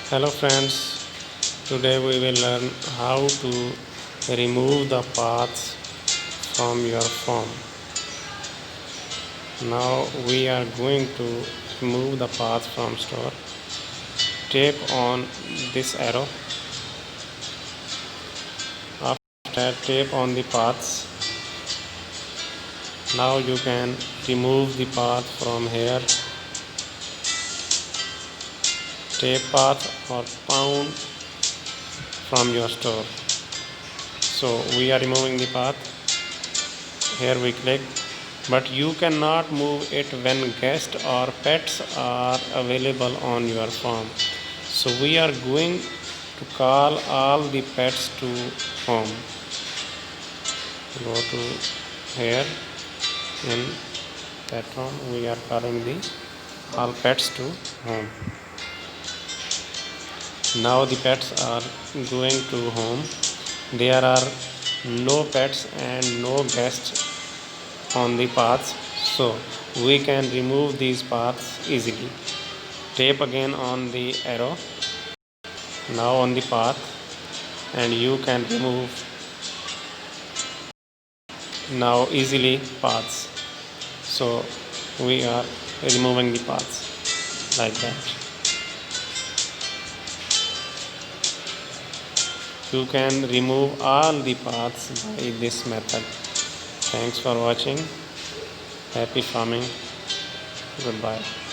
Hello friends, today we will learn how to remove the paths from your form. Now we are going to remove the path from store. Tap on this arrow. After that, tap on the paths. Now you can remove the path from here. Tap path or pound from your store. So we are removing the path. Here we click, but you cannot move it when guests or pets are available on your farm. So we are going to call all the pets to home. Go to here in that one. We are calling the all pets to home. Now the pets are going to home. There are no pets and no guests on the paths, so we can remove these paths easily. Tap again on the arrow, now on the path, and you can remove now easily paths. So we are removing the paths like that. You can remove all the paths by this method. Thanks for watching. Happy farming. Goodbye.